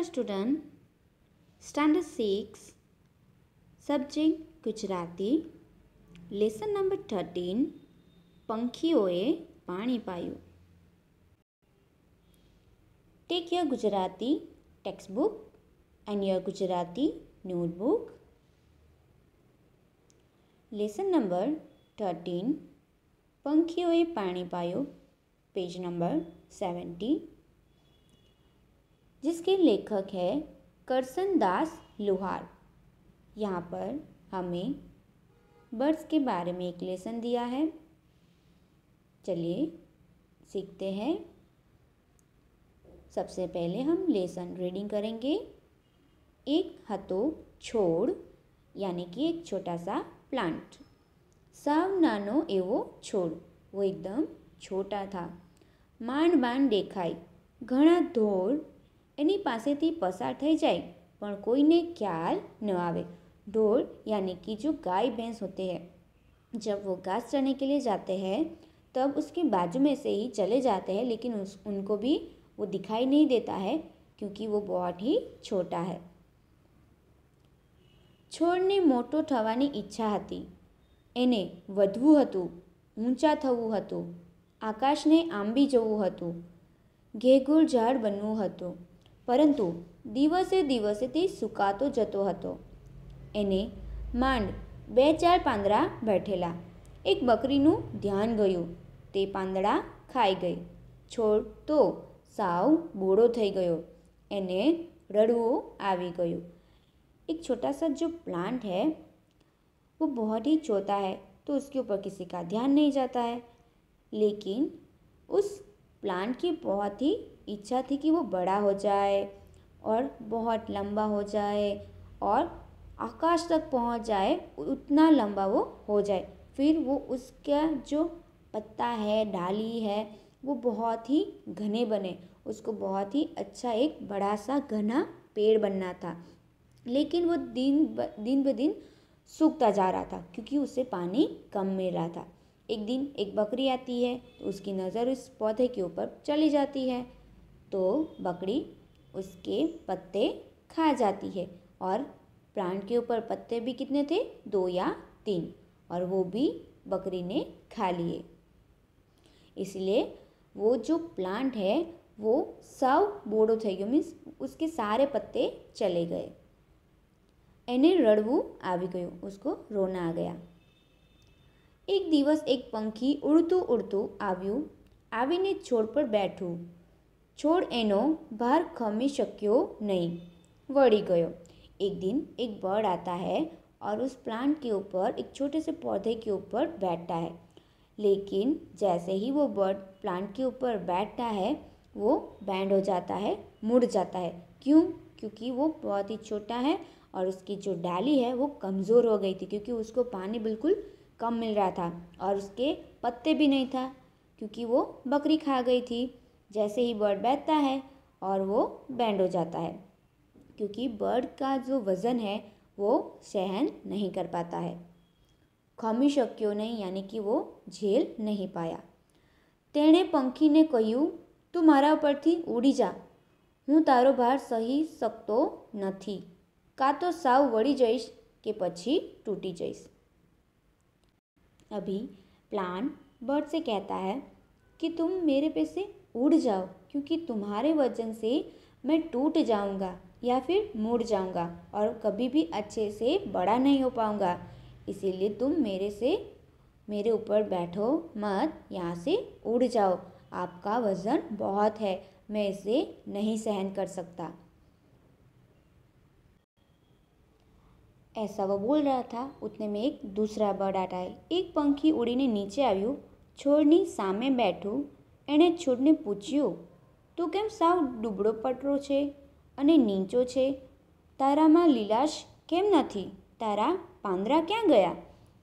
नमस्कार student, standard 6 subject Gujarati lesson number 13 પંખીઓએ પાણી પાયું. Take your Gujarati textbook and your Gujarati notebook. Lesson number 13 પંખીઓએ પાણી પાયું, पेज नंबर 70, जिसके लेखक है करसन दास लोहार. यहाँ पर हमें बर्ड्स के बारे में एक लेसन दिया है. चलिए सीखते हैं. सबसे पहले हम लेसन रीडिंग करेंगे. एक हतो छोड़ यानी कि एक छोटा सा प्लांट. साव नानो एवो छोड़, वो एकदम छोटा था. માંડ બાંડ દેખાય, ઘણા ઢોર એની પાસેથી પસાર થઈ જાય પણ કોઈને ખ્યાલ ન આવે. ઢોર यानी कि जो गाय भैंस होते हैं, जब वो घास चरने के लिए जाते हैं तब उसके बाजू में से ही चले जाते हैं, लेकिन उनको भी वो दिखाई नहीं देता है क्योंकि वो बहुत ही छोटा है. છોડને મોટો થવાની ઈચ્છા હતી. એને વધવું હતું, ઊંચા થવું હતું, આકાશને આંબી જવું હતું, ઘેઘૂર ઝાડ બનવું હતું, પરંતુ દિવસે દિવસે તે સુકાતો જતો હતો. એને માંડ 2-4 પાંદડા બેઠેલા. એક બકરીનું ધ્યાન ગયું, તે પાંદડા ખાઈ ગઈ. છોડ તો સાવ બોળો થઈ ગયો. એને રડવું આવી ગયું. एक छोटा सा जो प्लांट है वो बहुत ही छोटा है, तो उसके ऊपर किसी का ध्यान नहीं जाता है. लेकिन उस प्लांट की बहुत ही इच्छा थी कि वो बड़ा हो जाए और बहुत लंबा हो जाए और आकाश तक पहुंच जाए, उतना लंबा वो हो जाए. फिर वो उसका जो पत्ता है, डाली है, वो बहुत ही घने बने. उसको बहुत ही अच्छा एक बड़ा सा घना पेड़ बनना था. लेकिन वो दिन ब दिन सूखता जा रहा था क्योंकि उसे पानी कम मिल रहा था. एक दिन एक बकरी आती है तो उसकी नज़र उस पौधे के ऊपर चली जाती है, तो बकरी उसके पत्ते खा जाती है. और प्लांट के ऊपर पत्ते भी कितने थे? 2 या 3, और वो भी बकरी ने खा लिए. इसलिए वो जो प्लांट है वो साव बोड़ो થઈ ગયો, मीन्स उसके सारे पत्ते चले गए. એને રડવું આવી ગયું, उसको रोना आ गया. एक दिवस एक पंखी उड़તું उड़તું આવ્યું, આવીને છોડ પર બેઠું. છોડ એનો ભાર ખમી શક્યો નહીં, વળી ગયો. एक दिन एक बर्ड आता है और उस प्लांट के ऊपर, एक छोटे से पौधे के ऊपर बैठता है. लेकिन जैसे ही वो बर्ड प्लांट के ऊपर बैठता है वो बैंड हो जाता है, मुड़ जाता है. क्यों? क्योंकि वो बहुत ही छोटा है और उसकी जो डाली है वो कमज़ोर हो गई थी क्योंकि उसको पानी बिल्कुल कम मिल रहा था और उसके पत्ते भी नहीं था क्योंकि वो बकरी खा गई थी. जैसे ही बर्ड बैठता है और वो बैंड हो जाता है क्योंकि बर्ड का जो वज़न है वो सहन नहीं कर पाता है. खमी शक्यो नहीं यानी कि वो झेल नहीं पाया. तेणे पंखीने કહ્યું, તું મારા ઉપરથી ઉડી જા, હું તારો ભાર સહી શકતો નથી. કાં તો સાવ વળી જઈશ કે પછી टूटी જઈશ. अभी प्लांट बर्ड से कहता है कि तुम मेरे पे से उड़ जाओ क्योंकि तुम्हारे वजन से मैं टूट जाऊंगा या फिर मुड़ जाऊंगा और कभी भी अच्छे से बड़ा नहीं हो पाऊंगा. इसीलिए तुम मेरे ऊपर बैठो मत, यहाँ से उड़ जाओ. आपका वज़न बहुत है, मैं इसे नहीं सहन कर सकता. ऐसा वो बोल रहा था, उतने में एक दूसरा बर्ड आता है. एक पंखी ઉડીને નીચે આવ્યું, છોડની સામે બેઠું. એણે છોડને પૂછ્યું, તું કેમ સાવ દુબળો પટરો છે અને નીચો છે? તારામાં લીલાશ કેમ નથી? તારા પાંદડા ક્યાં ગયા?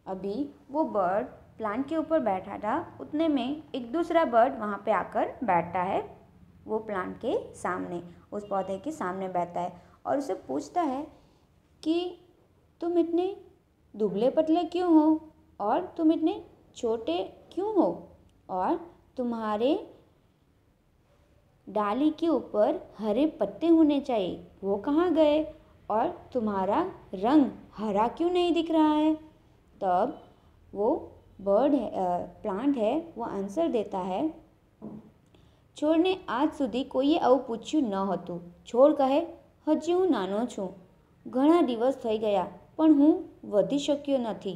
अभी वो बर्ड प्लांट के ऊपर बैठा था, उतने में एक दूसरा बर्ड वहाँ पे आकर बैठता है. वो प्लांट के सामने, उस पौधे के सामने बैठता है और उसे पूछता है कि तुम इतने दुबले पतले क्यों हो और तुम इतने छोटे क्यों हो और तुम्हारे डाली के ऊपर हरे पत्ते होने चाहिए, वो कहाँ गए? और तुम्हारा रंग हरा क्यों नहीं दिख रहा है? तब वो प्लांट है वो आंसर देता है, છોડને આજ સુધી કોઈએ આવું પૂછ્યું ન હતું. છોડ કહે, હજી હું નાનો છું. ઘણા દિવસ થઈ ગયા પણ હું વધી શક્યો નથી.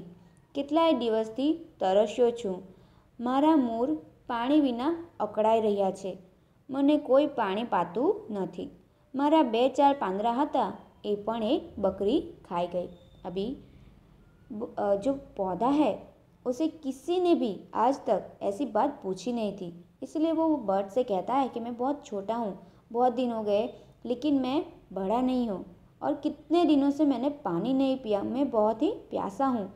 કેટલાય દિવસથી તરસ્યો છું. મારા મૂળ પાણી વિના અકળાઈ રહ્યા છે. મને કોઈ પાણી પાતું નથી. મારા 2-4 પાંદડા હતા એ પણ એક બકરી ખાઈ गई. अभी जो पौधा है उसे किसी ने भी आज तक ऐसी बात पूछी नहीं थी, इसलिए वो बर्ड से कहता है कि मैं बहुत छोटा हूँ, बहुत दिन हो गए लेकिन मैं बड़ा नहीं हूँ और कितने दिनों से मैंने पानी नहीं पिया, मैं बहुत ही प्यासा हूँ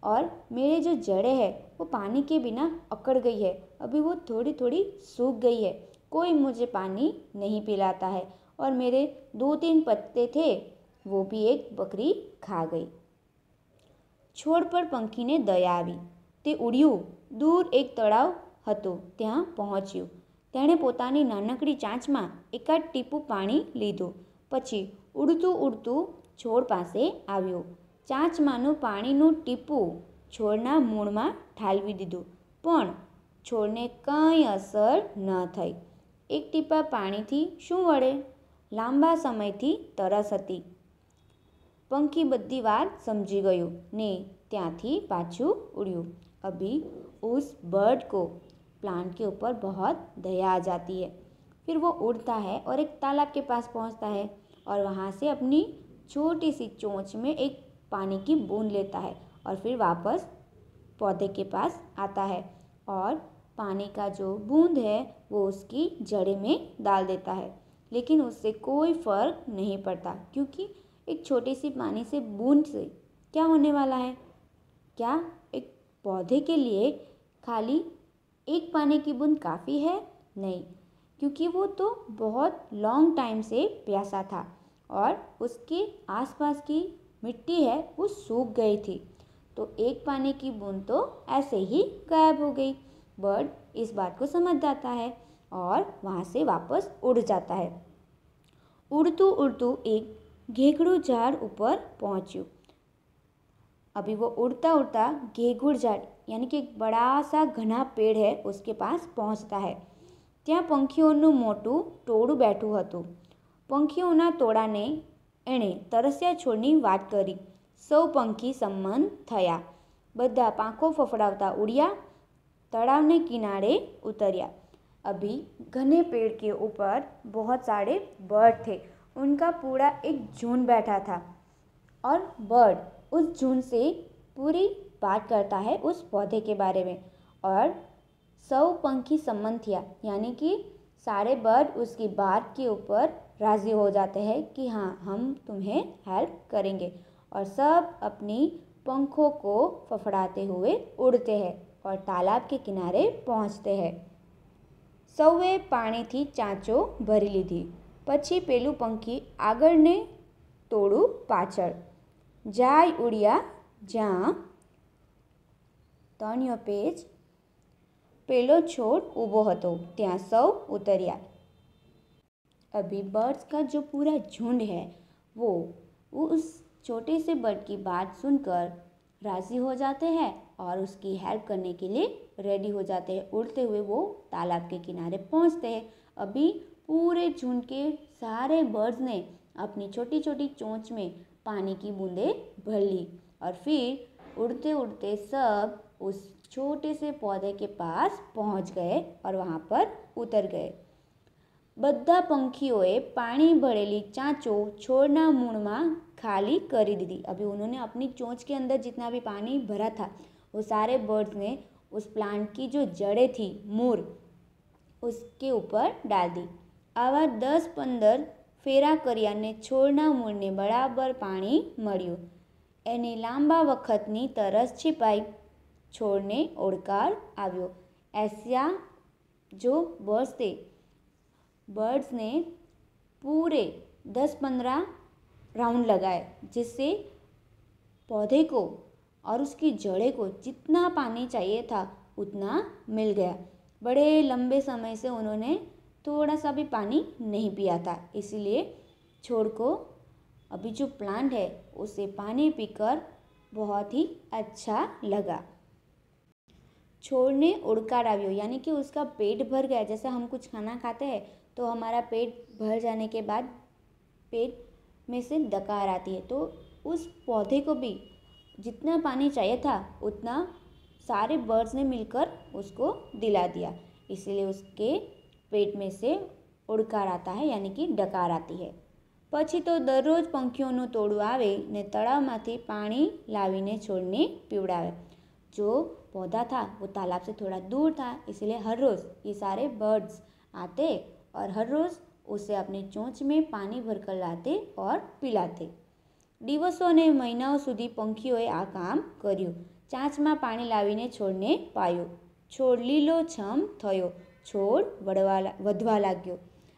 और मेरे जो जड़ें हैं वो पानी के बिना अकड़ गई है, अभी वो थोड़ी थोड़ी सूख गई है, कोई मुझे पानी नहीं पिलाता है और मेरे 2-3 पत्ते थे वो भी एक बकरी खा गई. છોડ પર પંખીને દયા આવી. તે ઉડ્યું, દૂર એક તળાવ હતું ત્યાં પહોંચ્યું. તેણે પોતાની નાનકડી ચાંચમાં એકાદ ટીપું પાણી લીધું. પછી ઉડતું ઉડતું છોડ પાસે આવ્યું. ચાંચમાંનું પાણીનું ટીપું છોડના મૂળમાં ઠાલવી દીધું, પણ છોડને કંઈ અસર ન થઈ. એક ટીપા પાણીથી શું વળે? લાંબા સમયથી તરસ હતી. पंखी बद्दी बात समझी गयो ने त्याथी पाछू उड़्यू. अभी उस बर्ड को प्लांट के ऊपर बहुत दया आ जाती है. फिर वो उड़ता है और एक तालाब के पास पहुंचता है और वहाँ से अपनी छोटी सी चोंच में एक पानी की बूंद लेता है और फिर वापस पौधे के पास आता है और पानी का जो बूंद है वो उसकी जड़े में डाल देता है. लेकिन उससे कोई फ़र्क नहीं पड़ता, क्योंकि एक छोटी सी पानी से बूंद से क्या होने वाला है? क्या एक पौधे के लिए खाली एक पानी की बूंद काफ़ी है? नहीं, क्योंकि वो तो बहुत लॉन्ग टाइम से प्यासा था और उसके आसपास की मिट्टी है वो सूख गई थी, तो एक पानी की बूंद तो ऐसे ही गायब हो गई. बर्ड इस बात को समझ जाता है और वहाँ से वापस उड़ जाता है. उड़तू उड़तू एक घेगड़ू झाड़ ऊपर पहुँच्યું. अभी वो उड़ता उड़ता घेगुड़ झाड़ यानी कि एक बड़ा सा घना पेड़ है उसके पास पहुँचता है. ત્યાં પંખીઓનું મોટું ટોળું બેઠું હતું. પંખીઓના ટોળાને એણે તરસ્યા છોડની વાત કરી. સૌ પંખી સંમત થયા. બધા પાંખો ફફડાવતા ઉડ્યા, તળાવને કિનારે ઉતર્યા. अभी घने पेड़ के ऊपर बहुत सारे बर्ड थे. उनका पूरा एक झुंड बैठा था और बर्ड उस झुंड से पूरी बात करता है उस पौधे के बारे में और सौ पंखी सम्मत किया, यानी कि सारे बर्ड उसकी बात के ऊपर राज़ी हो जाते हैं कि हाँ हम तुम्हें हेल्प करेंगे और सब अपनी पंखों को फफड़ाते हुए उड़ते हैं और तालाब के किनारे पहुँचते हैं. સૌએ પાણીથી ચાંચો ભરી લીધી. પછી પેલું પંખી આગળ ને ટોળું પાછળ. જાય ઉડ્યા જ્યાં તણ્યો પેજ પેલો છોડ ઊભો હતો ત્યાં સૌ ઉતર્યા. अभी बर्ड्स का जो पूरा झुंड है वो उस छोटे से बर्ड की बात सुनकर राज़ी हो जाते हैं और उसकी हेल्प करने के लिए रेडी हो जाते हैं. उड़ते हुए वो तालाब के किनारे पहुंचते हैं. अभी पूरे झुंड के सारे बर्ड्स ने अपनी छोटी छोटी चोंच में पानी की बूंदें भर ली और फिर उड़ते उड़ते सब उस छोटे से पौधे के पास पहुंच गए और वहाँ पर उतर गए. બધા પંખીઓએ પાણી ભરેલી ચાંચો છોડના મૂળમાં खाली करी दी. अभी उन्होंने अपनी चोंच के अंदर जितना भी पानी भरा था वो सारे बर्ड्स ने उस प्लांट की जो जड़ें थी, मूर, उसके ऊपर डाल दी. आवा 10-15 फेरा कर्या ने છોડના મૂળને બરાબર પાણી મળ્યું. એને લાંબા વખતની તરસ छिपाई. છોડને ઓડકાર આવ્યો. ऐसा जो बर्ड्स थे, बर्ड्स ने पूरे 10-15 राउंड लगाए जिससे पौधे को और उसकी जड़ें को जितना पानी चाहिए था उतना मिल गया. बड़े लंबे समय से उन्होंने थोड़ा सा भी पानी नहीं पिया था। इसीलिए छोड़ को अभी जो प्लांट है उसे पानी पीकर बहुत ही अच्छा लगा। छोड़ ने उड़कार आव्यो यानी कि उसका पेट भर गया। जैसे हम कुछ खाना खाते हैं तो हमारा पेट भर जाने के बाद पेट में से डकार आती है, तो उस पौधे को भी जितना पानी चाहिए था उतना सारे बर्ड्स ने मिलकर उसको दिला दिया। इसीलिए उसके पेट में से उड़कार आता है यानी कि डकार आती है। પછી તો દરરોજ પંખીઓનું ટોળું આવે ને તળાવમાંથી પાણી લાવીને છોડને પીવડાવે। जो पौधा था वो तालाब से थोड़ा दूर था, इसलिए हर रोज़ ये सारे बर्ड्स आते और हर रोज़ उसे अपनी चोंच में पानी भरकर लाते और पिलाते। દિવસો અને મહિનાઓ સુધી પંખીઓએ આ કામ કર્યું। ચાંચમાં પાણી લાવીને છોડને પાયો। છોડ લીલોછમ થયો, છોડ વધવા लाग्यो।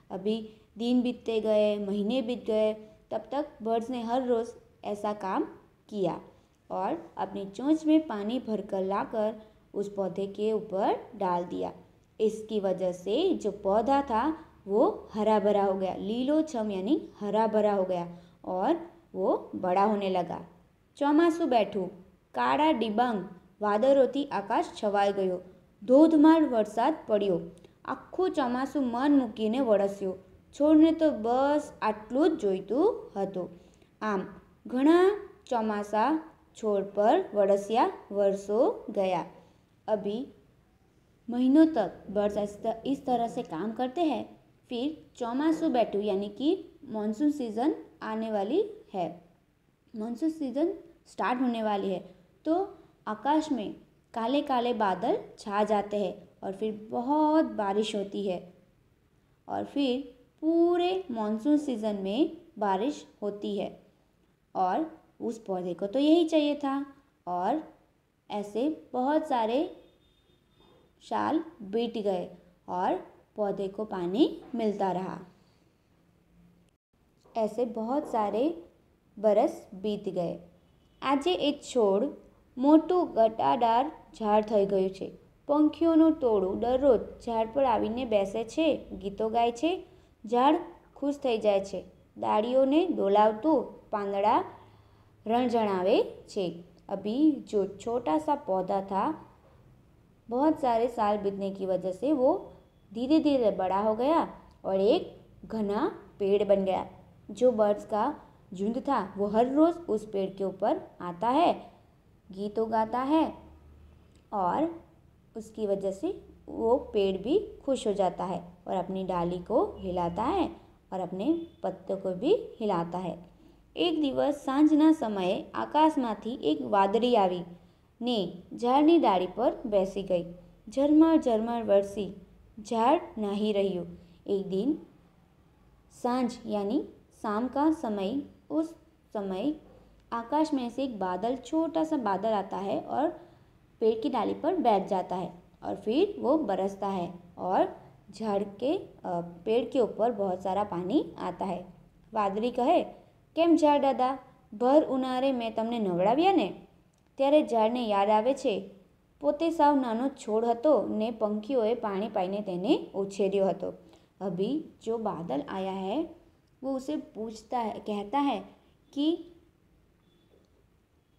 अभी दिन बीतते गए, महीने बीत गए, तब तक बर्ड्स ने हर रोज़ ऐसा काम किया और अपनी चोंच में पानी भरकर लाकर उस पौधे के ऊपर डाल दिया। इसकी वजह से जो पौधा था वो हरा भरा हो गया। लीलोछम यानी हरा भरा हो गया और वो बड़ा होने लगा। ચોમાસું બેઠું, કાળા ડિબાંગ વાદળોથી આકાશ છવાઈ ગયો। ધોધમાર વરસાદ પડ્યો। આખું ચોમાસું મન મૂકીને વરસ્યો। છોડને તો બસ આટલું જ જોઈતું હતું। આમ ઘણા ચોમાસા छोड़ पर वरसिया वर्षों गया। अभी महीनों तक बर्ड्स इस तरह से काम करते हैं। फिर चौमासू बैठू यानी कि मानसून सीज़न आने वाली है, मानसून सीज़न स्टार्ट होने वाली है, तो आकाश में काले काले बादल छा जाते हैं और फिर बहुत बारिश होती है और फिर पूरे मानसून सीज़न में बारिश होती है। और उस पौधे को तो यही चाहिए था और ऐसे बहुत सारे साल बीत गए और पौधे को पानी मिलता रहा। ऐसे बहुत सारे बरस बीत गए। આજે એક છોડ મોટું ઘટાદાર ઝાડ થઈ ગયું છે। પંખીઓનું ટોળું દરરોજ ઝાડ પર આવીને બેસે છે, ગીતો ગાય છે। ઝાડ ખુશ થઈ જાય છે, ડાળીઓને ડોલાવતું પાંદડા रणजणावे छे। अभी जो छोटा सा पौधा था बहुत सारे साल बीतने की वजह से वो धीरे धीरे बड़ा हो गया और एक घना पेड़ बन गया। जो बर्ड्स का झुंड था वो हर रोज़ उस पेड़ के ऊपर आता है, गीतों गाता है और उसकी वजह से वो पेड़ भी खुश हो जाता है और अपनी डाली को हिलाता है और अपने पत्तों को भी हिलाता है। एक दिवस सांजना समये आकाशमांथी एक वादળી આવી ने ઝાડની डाળી पर बेसी गई। झरमर झरमर वरसी झाड़ नाही रह्યું। एक दिन सांझ यानी शाम का समय, उस समय आकाश में से एक बादल, छोटा सा बादल आता है और पेड़ की डाली पर बैठ जाता है और फिर वो बरसता है और झाड़ के पेड़ के ऊपर बहुत सारा पानी आता है। वादળી कहे, કેમ ઝાડ દાદા, ભર ઉનાળે મેં તમને નવડાવ્યા ને? ત્યારે ઝાડને યાદ આવે છે પોતે સાવ નાનો છોડ હતો ને પંખીઓએ પાણી પાઈને તેને ઉછેર્યો હતો। अभी जो बादल आया है वो उसे पूछता है, कहता है कि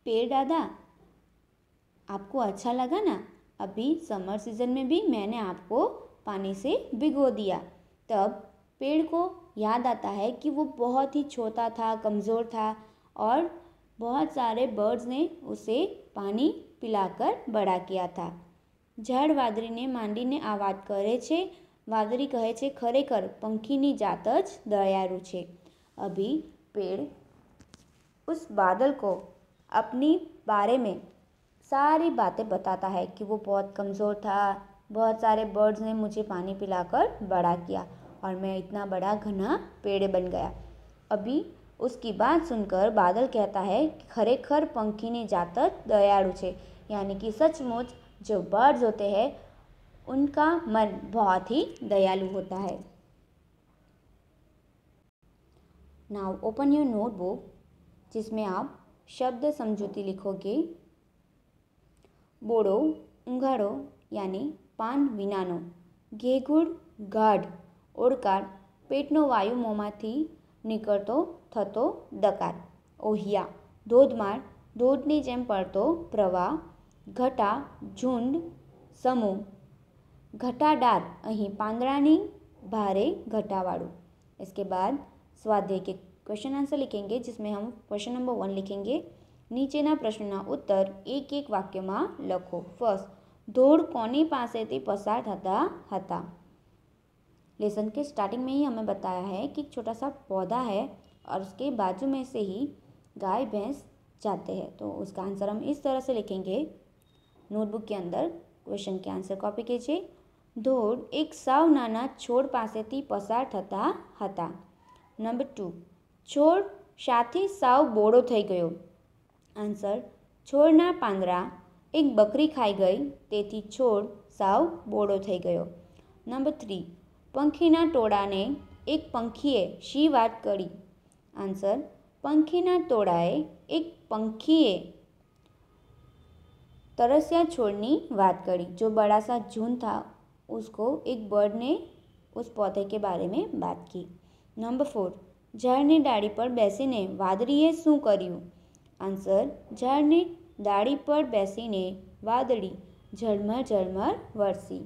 पेड़ दादा आपको अच्छा लगा ना? अभी समर सीज़न में भी मैंने आपको पानी से भिगो दिया। तब पेड़ को याद आता है कि वो बहुत ही छोटा था, कमज़ोर था और बहुत सारे बर्ड्स ने उसे पानी पिलाकर बड़ा किया था। ઝાડ વાદળીને માંડીને આ વાત કરે છે। વાદળી કહે છે ખરેખર પંખીની જાત જ દયાળુ છે। अभी पेड़ उस बादल को अपनी बारे में सारी बातें बताता है कि वो बहुत कमज़ोर था, बहुत सारे बर्ड्स ने मुझे पानी पिलाकर बड़ा किया और मैं इतना बड़ा घना पेड़ बन गया। अभी उसकी बात सुनकर बादल कहता है कि खरेखर पंखीनी जात दयालु छे, यानी कि सचमुच जो बर्ड्स होते हैं उनका मन बहुत ही दयालु होता है। नाउ ओपन योर नोटबुक जिसमें आप शब्द समझौती लिखोगे। बोड़ो, ઊંઘાડો यानी पान विनानो, घेगुड़ गाढ़, ઓડકાર, પેટનો વાયુ મોંમાંથી નીકળતો થતો ડકાર. ઓહિયા, ધોધમાર, ધોધની જેમ પડતો પ્રવાહ. ઘટા, ઝુંડ, સમૂહ. घटादार, અહીં પાંદડાની भारे घटावाड़ू. इसके बाद स्वाध्याय के क्वेश्चन आंसर लिखेंगे, जिसमें हम क्वेश्चन नंबर 1 लिखेंगे. નીચેના પ્રશ્નોના ઉત્તર એક એક વાક્યમાં લખો. फर्स्ट, धोड़ कोनी पासेथी पसार थता हता. लेसन के स्टार्टिंग में ही हमें बताया है कि छोटा सा पौधा है और उसके बाजू में से ही गाय भैंस जाते हैं. तो उसका आंसर हम इस तरह से लिखेंगे. नोटबुक के अंदर क्वेश्चन के आंसर कॉपी कीजिए. ધોળ એક સાવ નાના છોડ પાસેથી પસાર થતા હતા. નંબર 2, છોડ શાથી સાવ બોળો થઈ ગયો. આન્સર, છોડના પાંદડા એક બકરી ખાઈ ગઈ, તેથી છોડ સાવ બોળો થઈ ગયો. નંબર 3, પંખીના ટોળાને એક પંખીએ શી વાત કરી. આન્સર, પંખીના ટોળાએ એક પંખીએ तरसिया छोड़नी बात करी. जो बड़ा सा झुंड था उसको एक बर्ड ने उस पौधे के बारे में बात की. नंबर 4, झाड़नी डाड़ी पर बेसीने वादळीए शू कर्યું. आंसर, झाड़नी डाड़ी पर बेसीने वादળી झरमर झरमर वरसी.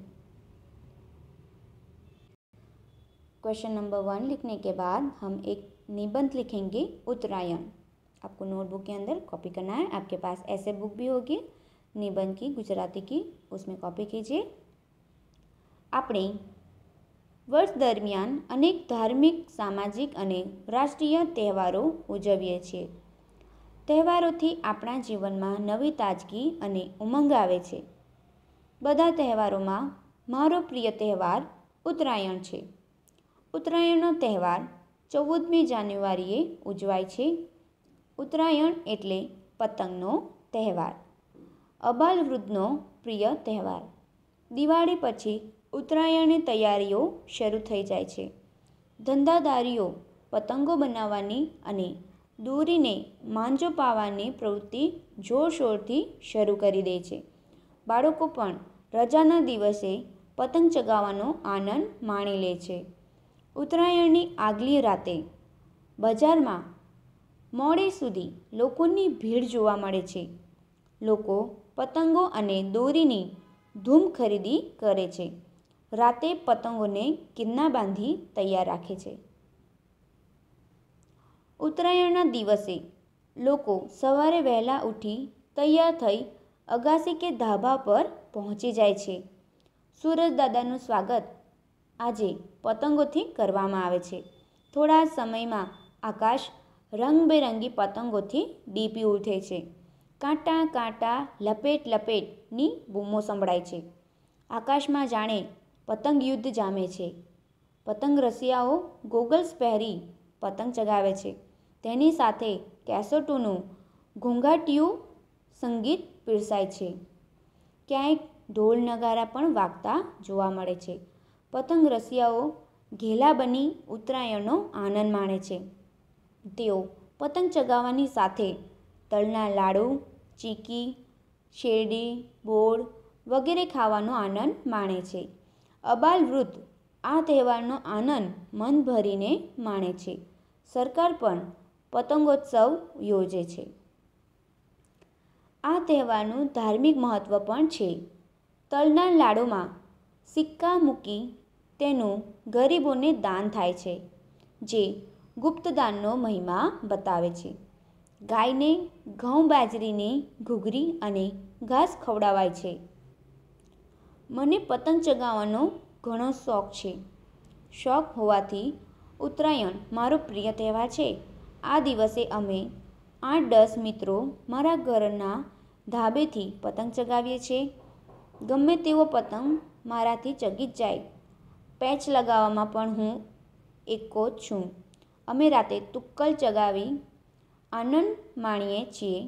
क्वेश्चन नंबर 1 लिखने के बाद हम एक निबंध लिखेंगे, उत्तरायण. आपको नोटबुक के अंदर कॉपी करना है. आपके पास ऐसे बुक भी होगी निबंध की, गुजराती की, उसमें कॉपी कीजिए. આપણે વર્ષ દરમિયાન અનેક ધાર્મિક, સામાજિક અને રાષ્ટ્રીય તહેવારો ઉજવીએ છીએ. તહેવારોથી આપણા જીવનમાં નવી તાજગી અને ઉમંગ આવે છે. બધા તહેવારોમાં મારો પ્રિય તહેવાર ઉત્તરાયણ છે. ઉત્તરાયણનો તહેવાર 14મી જાન્યુઆરીએ ઉજવાય છે. ઉત્તરાયણ એટલે પતંગનો તહેવાર. અબાલવૃદ્ધનો પ્રિય તહેવાર. દિવાળી પછી ઉત્તરાયણની તૈયારીઓ શરૂ થઈ જાય છે. ધંધાદારીઓ પતંગો બનાવવાની અને દોરીને માંજો પાવાની પ્રવૃત્તિ જોરશોરથી શરૂ કરી દે છે. બાળકો પણ રજાના દિવસે પતંગ ચગાવવાનો આનંદ માણી લે છે. ઉત્તરાયણની આગલી રાતે બજારમાં મોડે સુધી લોકોની ભીડ જોવા મળે છે. લોકો પતંગો અને દોરીની ધૂમ ખરીદી કરે છે. રાતે પતંગોને કિન્ના બાંધી તૈયાર રાખે છે. ઉત્તરાયણના દિવસે લોકો સવારે વહેલા ઉઠી તૈયાર થઈ અગાસી કે ધાબા પર પહોંચી જાય છે. સૂરજ દાદાનું સ્વાગત આજે પતંગોથી કરવામાં આવે છે. થોડા સમયમાં આકાશ રંગબેરંગી પતંગોથી દીપી ઉઠે છે. કાંટા કાંટા લપેટ લપેટની બૂમો સંભળાય છે. આકાશમાં જાણે પતંગ યુદ્ધ જામે છે. પતંગ રસિયાઓ ગોગલ્સ પહેરી પતંગ ચગાવે છે. તેની સાથે કેસેટોનું ઘોંઘાટિયું સંગીત પીરસાય છે. ક્યાંક ઢોલ નગારા પણ વાગતા જોવા મળે છે. પતંગ રસિયાઓ ઘેલા બની ઉત્તરાયણનો આનંદ માણે છે. તેઓ પતંગ ચગાવવાની સાથે તલના લાડુ, ચીકી, શેરડી, બોર વગેરે ખાવાનો આનંદ માણે છે. અબાલવૃદ્ધ આ તહેવારનો આનંદ મન ભરીને માણે છે. સરકાર પણ પતંગોત્સવ યોજે છે. આ તહેવારનું ધાર્મિક મહત્ત્વ પણ છે. તલના લાડુમાં સિક્કા મૂકી તેનું ગરીબોને દાન થાય છે, જે ગુપ્તદાનનો મહિમા બતાવે છે. ગાયને ઘઉં બાજરીની ઘૂઘરી અને ઘાસ ખવડાવાય છે. મને પતંગ ચગાવવાનો ઘણો શોખ છે. શોખ હોવાથી ઉત્તરાયણ મારો પ્રિય તહેવાર છે. આ દિવસે અમે 8-10 મિત્રો મારા ઘરના ધાબેથી પતંગ ચગાવીએ છીએ. ગમે તેવો પતંગ મારાથી ચગી જ જાય. પેચ લગાવવામાં પણ હું એકો જ છું. અમે રાતે તુક્કલ ચગાવી આનંદ માણીએ છીએ.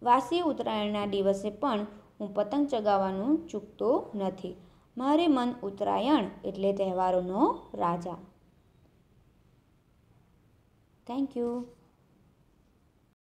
વાસી ઉત્તરાયણના દિવસે પણ હું પતંગ ચગાવવાનું ચૂકતો નથી. મારે મન ઉત્તરાયણ એટલે તહેવારોનો રાજા. Thank you.